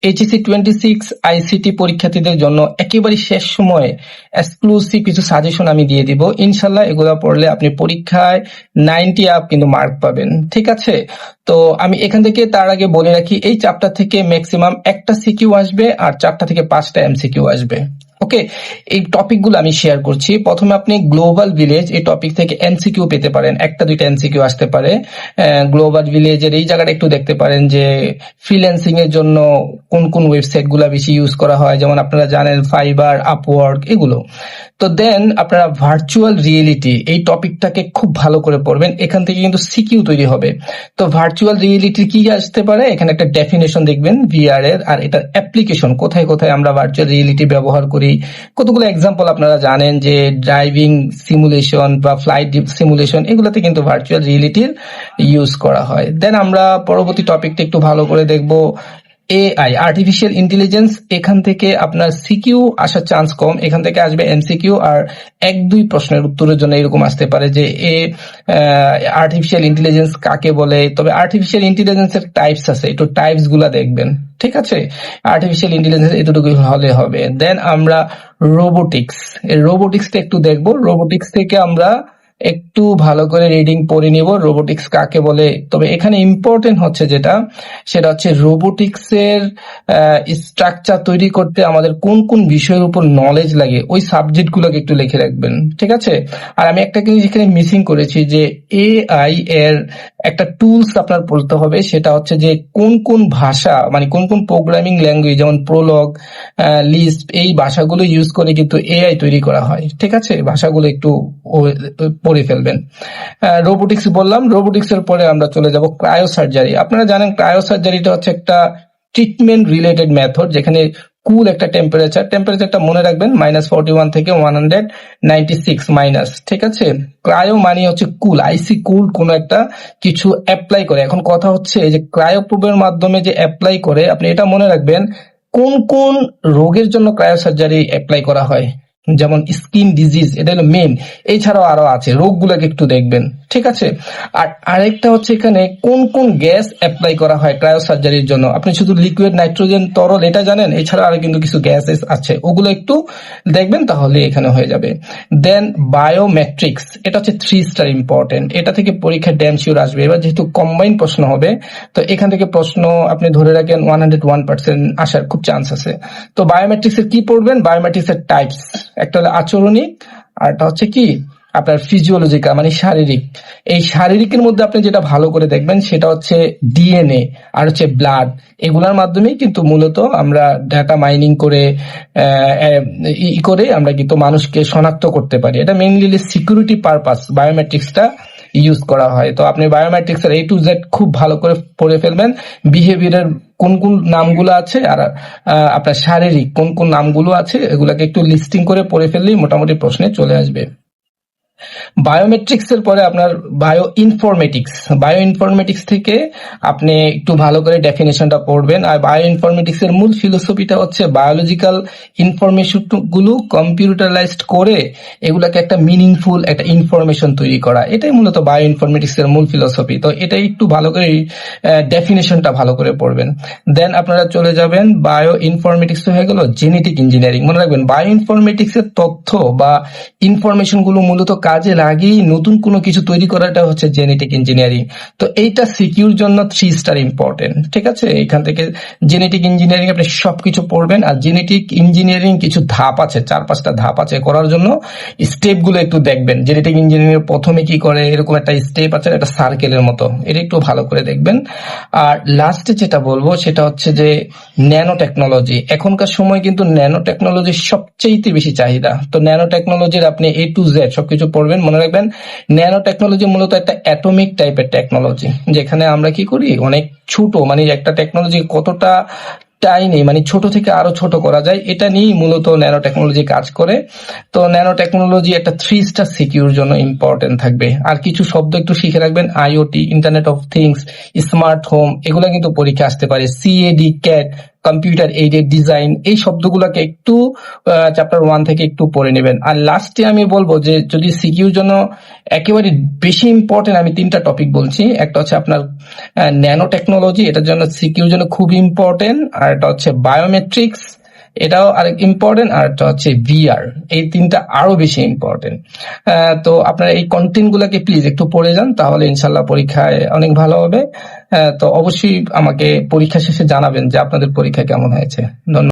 HSC 26 ICT পরীক্ষার্থীদের জন্য একেবারে শেষ সময়ে এক্সক্লুসিভ কিছু সাজেশন আমি দিয়ে দিব। ইনশাল্লাহ এগুলো পড়লে আপনি পরীক্ষায় 90 আপ কিন্তু মার্ক পাবেন। ঠিক আছে, তো আমি এখান থেকে তার আগে বলে রাখি, এই চ্যাপ্টার থেকে ম্যাক্সিমাম একটা সিকিউ আসবে আর 4টা থেকে 5টা এমসিকিউ আসবে। ওকে, এই টপিকগুলো আমি শেয়ার করছি। প্রথমে আপনি গ্লোবাল ভিলেজ এই টপিক থেকে এমসিকিউ পেতে পারেন, একটা দুইটা এমসিকিউ আসতে পারে। গ্লোবাল ভিলেজের এই জায়গাটা একটু দেখতে পারেন যে ফ্রিল্যান্সিং এর জন্য কোন কোন ওয়েবসাইট গুলা বেশি ইউজ করা হয়, যেমন আপনারা জানেন ফাইবার, আপওয়ার্ক, এগুলো। তো দেন আপনারা ভার্চুয়াল রিয়েলিটি এই টপিকটাকে খুব ভালো করে পড়বেন, এখান থেকে কিন্তু সিকিউ তৈরি হবে। তো ভার্চুয়াল রিয়েলিটি কি আসতে পারে, এখানে একটা ডেফিনেশন দেখবেন ভিআর এর, আর এটার অ্যাপ্লিকেশন কোথায় কোথায় আমরা ভার্চুয়াল রিয়েলিটি ব্যবহার করি। কতগুলো এক্সাম্পল আপনারা জানেন যে ড্রাইভিং সিমুলেশন বা ফ্লাইট সিমুলেশন, এগুলোতে কিন্তু ভার্চুয়াল রিয়েলিটির ইউজ করা হয়। দেন আমরা পরবর্তী টপিকটা একটু ভালো করে দেখবো, এআই, আর্টিফিশিয়াল ইন্টেলিজেন্স। এখান থেকে আপনার সিকিউ আসার চান্স কম, এখান থেকে আসবে এমসিকিউ আর 1-2 প্রশ্নের উত্তরের জন্য এরকম আসতে পারে যে আর্টিফিশিয়াল ইন্টেলিজেন্স কাকে বলে। তবে আর্টিফিশিয়াল ইন্টেলিজেন্সের টাইপস আছে, একটু টাইপস গুলা দেখবেন। ঠিক আছে, আর্টিফিশিয়াল ইন্টেলিজেন্স এতটুকু হলে হবে। দেন আমরা রোবোটিক্স, এই রোবোটিক্সটা একটু দেখবো। রোবোটিক্স থেকে আমরা একটু ভালো করে রিডিং পড়ে নিব, রোবোটিক্স কাকে বলে। তবে এখানে ইম্পর্টেন্ট হচ্ছে যেটা, সেটা হচ্ছে রোবোটিক্স এর স্ট্রাকচার তৈরি করতে আমাদের কোন কোন বিষয়ের উপর নলেজ লাগে, ওই সাবজেক্ট গুলোকে একটু লিখে রাখবেন। ঠিক আছে, আর আমি একটা জিনিস এখানে মিসিং করেছি যে এআই এর একটা টুলস আপনার পড়তে হবে, সেটা হচ্ছে যে কোন কোন ভাষা, মানে কোন কোন প্রোগ্রামিং ল্যাঙ্গুয়েজ, যেমন প্রোলগ, লিস্প, এই ভাষাগুলো ইউজ করে কিন্তু এআই তৈরি করা হয়। ঠিক আছে, ভাষাগুলো একটু পড়ে ফেলবেন। রোবোটিক্স বললাম, রোবোটিক্স এর পরে আমরা চলে যাব ক্রায়ো সার্জারি। আপনারা জানেন ক্রায়ো সার্জারিটা হচ্ছে একটা ট্রিটমেন্ট রিলেটেড মেথড, যেখানে কুল একটা টেম্পারেচারটা মনে রাখবেন -41 থেকে 196 মাইনাস। ঠিক আছে, ক্রায়ো মানে হচ্ছে কুল, আইসি কুল কোন একটা কিছু অ্যাপ্লাই করে। এখন কথা হচ্ছে যে ক্রায়োপ্রোবের মাধ্যমে যে অ্যাপ্লাই করে, আপনি এটা মনে রাখবেন কোন কোন রোগের জন্য ক্রায়ো সার্জারি অ্যাপ্লাই করা হয়, যেমন স্কিন ডিজিজ, এটা হলো মেন। এছাড়াও আরো আছে, রোগগুলোকে একটু দেখবেন। ঠিক আছে, আর আরেকটা হচ্ছে এখানে কোন কোন গ্যাস অ্যাপ্লাই করা হয় ক্রায়ো সার্জারির জন্য। আপনি শুধু লিকুইড, নাইট্রোজেন, তরল এটা জানেন, এছাড়া আরো কিন্তু কিছু গ্যাসেস আছে, ওগুলো একটু দেখবেন, তাহলে এখানে হয়ে যাবে। দেন বায়োমেট্রিক্স, এটা হচ্ছে 3 স্টার ইম্পর্টেন্ট, এটা থেকে পরীক্ষায় ড্যাম শিওর আসবে। এবার যেহেতু কম্বাইন প্রশ্ন হবে, তো এখান থেকে প্রশ্ন আপনি ধরে রাখেন 101% আসার খুব চান্স আছে। তো বায়োমেট্রিক্স এর কি পড়বেন, বায়োমেট্রিক্স এর টাইপস, একটা হলো আচরণিক, আর একটা হচ্ছে কি আপনার ফিজিওলজিক্যাল, মানে শারীরিক। এই শারীরিকের মধ্যে আপনি যেটা ভালো করে দেখবেন সেটা হচ্ছে ডিএনএ আর হচ্ছে ব্লাড, এগুলোর মাধ্যমেই কিন্তু মূলত আমরা ডাটা মাইনিং করে আমরা কিন্তু মানুষকে শনাক্ত করতে পারি। এটা মেইনলি সিকিউরিটি পারপাস বায়োমেট্রিক্সটা ইউজ করা হয়। তো আপনি বায়োমেট্রিক্স এর A to Z খুব ভালো করে পড়ে ফেলবেন, বিহেভিয়ারের কোন কোন নামগুলো আছে আর আপনার শারীরিক কোন কোন নামগুলো আছে, এগুলাকে একটু লিস্টিং করে পড়ে ফেললেই মোটামুটি প্রশ্নে চলে আসবে। বায়োমেট্রিক্স এর পরে আপনার বায়ো ইনফরমেটিক্স থেকে আপনি একটু ভালো করে ডেফিনেশনটা পড়বেন। আর বায়ো ইনফরমেটিক্স এর মূল ফিলোসফিটা হচ্ছে বায়োলজিক্যাল ইনফরমেশন গুলো কম্পিউটারাইজড করে এগুলাকে একটা মিনিংফুল একটা ইনফরমেশন তৈরি করা, এটাই মূলত বায়ো ইনফরমেটিক্স এর মূল ফিলোসফি। তো এটাই একটু ভালো করে ডেফিনেশনটা ভালো করে পড়বেন। দেন আপনারা চলে যাবেন, বায়ো ইনফরমেটিক্স হয়ে গেল জেনেটিক ইঞ্জিনিয়ারিং। মনে রাখবেন বায়ো ইনফরমেটিক্স এর তথ্য বা ইনফরমেশন গুলো মূলত কাজে লাগিয়ে নতুন কোনো কিছু তৈরি করাটা হচ্ছে জেনেটিক ইঞ্জিনিয়ারিং। তো এইটা সিকিউর জন্য 3 স্টার ইম্পর্টেন্ট। ঠিক আছে, এখান থেকে জেনেটিক ইঞ্জিনিয়ারিং আপনি সবকিছু পড়বেন। আর জেনেটিক ইঞ্জিনিয়ারিং কিছু ধাপ আছে, 4-5টা ধাপ আছে করার জন্য, স্টেপ গুলো একটু দেখবেন। জেনেটিক ইঞ্জিনিয়ারিং প্রথমে কি করে, এরকম একটা স্টেপ আছে, একটা সার্কেলের মতো, এটা একটু ভালো করে দেখবেন। আর লাস্টে যেটা বলবো সেটা হচ্ছে যে ন্যানো টেকনোলজি। এখনকার সময় কিন্তু ন্যানো টেকনোলজির সবচেয়ে বেশি চাহিদা। তো ন্যানো টেকনোলজির আপনি A to Z সবকিছু পড়বেন। মনে রাখবেন ন্যানো টেকনোলজি মূলত একটা অ্যাটমিক টাইপের টেকনোলজি, যেখানে আমরা কি করি অনেক ছোট, মানে একটা টেকনোলজি কতটা টাইনে মানে ছোট থেকে আরো ছোট করা যায়, এটা নিয়েই মূলত ন্যানো টেকনোলজি কাজ করে। তো ন্যানো টেকনোলজি একটা 3 স্টার সিকিউর জন্য ইম্পর্টেন্ট থাকবে। আর কিছু শব্দ একটু শিখে রাখবেন, IOT, internet of things, smart home, এগুলো কিন্তু পরীক্ষা আসতে পারে। CAD, CAD, computer aided design, এই শব্দগুলোকে একটু চ্যাপ্টার 1 থেকে একটু পড়ে নেবেন। আর লাস্টে আমি বলবো যে যদি সিকিউর জন্য একেবারে বেশি ইম্পর্টেন্ট, আমি 3টা টপিক বলছি। একটা হচ্ছে আপনার ন্যানো টেকনোলজি, এটার জন্য সিকিউর জন্য খুব ইম্পর্টেন্ট। আর এটা হচ্ছে বায়োমেট্রিক্স, এটাও আরেক ইম্পর্টেন্ট। আর এটা হচ্ছে ভিআর, এই 3টা আরো বেশি ইম্পর্টেন্ট। তো আপনারা এই কন্টেন্ট গুলাকে প্লিজ একটু পড়ে যান, তাহলে ইনশাল্লাহ পরীক্ষায় অনেক ভালো হবে। তো অবশ্যই আমাকে পরীক্ষা শেষে জানাবেন যে আপনাদের পরীক্ষা কেমন হয়েছে। ধন্যবাদ।